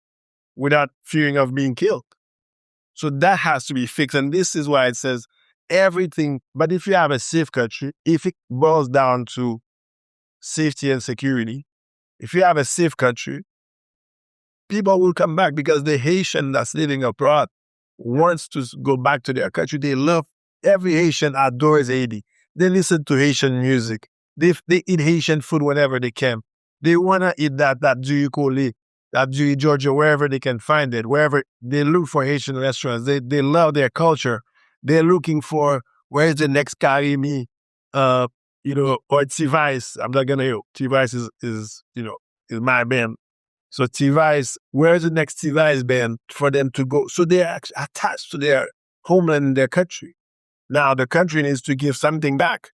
without fearing of being killed. So that has to be fixed. And this is why it says everything. But if you have a safe country, if it boils down to safety and security, if you have a safe country, people will come back because the Haitian that's living abroad wants to go back to their country. They love, every Haitian adores Haiti. They listen to Haitian music. They eat Haitian food whenever they can. They want to eat that Julie Collet, that Julie Georgia, wherever they can find it, wherever they look for Haitian restaurants. They love their culture. They're looking for where's the next carrière, or T-Vice. I'm not going to, T-Vice is my band. So T-Vice, where's the next T-Vice band for them to go? So they're attached to their homeland, their country. Now the country needs to give something back,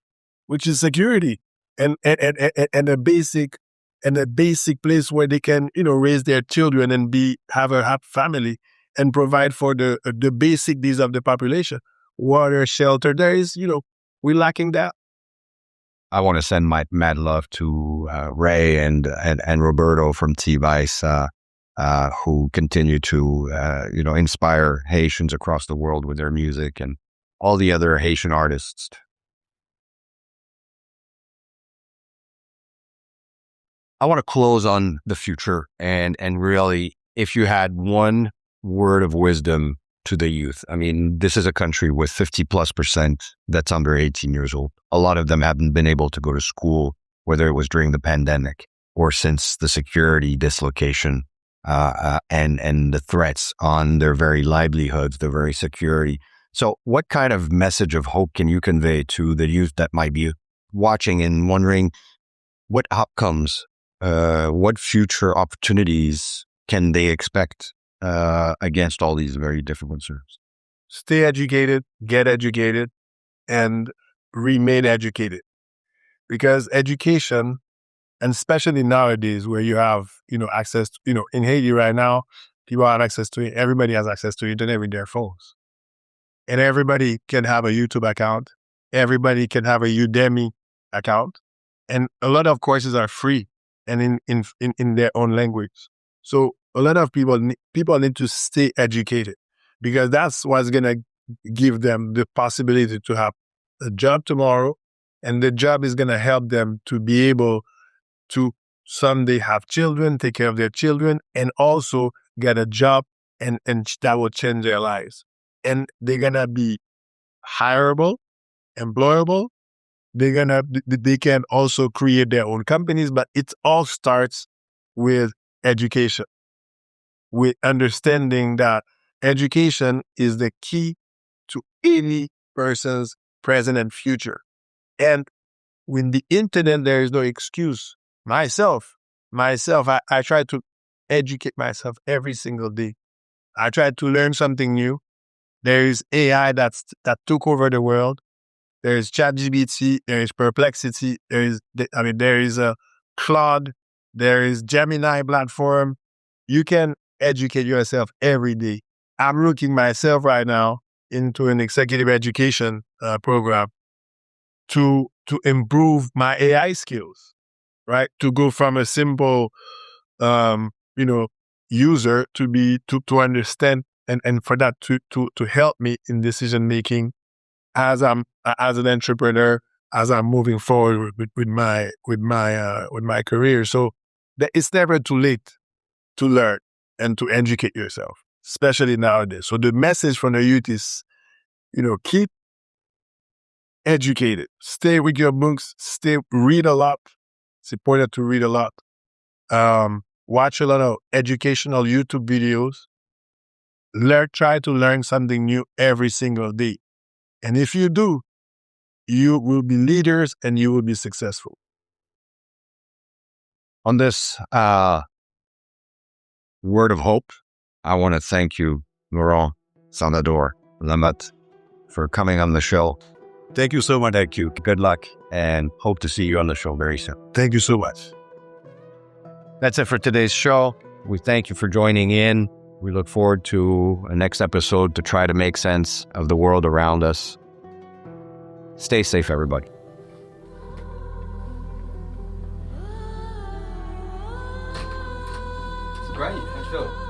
which is security and a basic place where they can, raise their children and have a happy family and provide for the basic needs of the population. Water, shelter. There is, we're lacking that. I want to send my mad love to Ray and Roberto from T-Vice, who continue to, inspire Haitians across the world with their music, and all the other Haitian artists. I want to close on the future and really, if you had one word of wisdom to the youth. I mean, this is a country with 50+% that's under 18 years old. A lot of them haven't been able to go to school, whether it was during the pandemic or since the security dislocation and the threats on their very livelihoods, their very security. So what kind of message of hope can you convey to the youth that might be watching and wondering what outcomes, what future opportunities can they expect against all these very difficult concerns? Stay educated, get educated, and remain educated. Because education, and especially nowadays where you have, access to, in Haiti right now, people have access to it. Everybody has access to internet with their phones. And everybody can have a YouTube account. Everybody can have a Udemy account. And a lot of courses are free and in their own language. So a lot of people need to stay educated, because that's what's going to give them the possibility to have a job tomorrow. And the job is going to help them to be able to someday have children, take care of their children, and also get a job, and that will change their lives. And they're going to be hireable, employable. They can also create their own companies, but it all starts with education, with understanding that education is the key to any person's present and future. And with the internet, there is no excuse. Myself, I try to educate myself every single day. I try to learn something new. There is AI that took over the world. There is ChatGPT. There is Perplexity. There is a Claude. There is Gemini platform. You can educate yourself every day. I'm looking myself right now into an executive education program to improve my AI skills, right? To go from a simple, user to understand and for that to help me in decision making as an entrepreneur, as I'm moving forward with my career. So it's never too late to learn and to educate yourself, especially nowadays. So the message from the youth is, keep educated. Stay with your books. Read a lot. It's important to read a lot. Watch a lot of educational YouTube videos. Try to learn something new every single day. And if you do, you will be leaders and you will be successful. On this word of hope, I want to thank you, Laurent Lamothe, for coming on the show. Thank you so much. Thank you. Good luck, and hope to see you on the show very soon. Thank you so much. That's it for today's show. We thank you for joining in. We look forward to a next episode to try to make sense of the world around us. Stay safe, everybody. Great, thanks, Phil.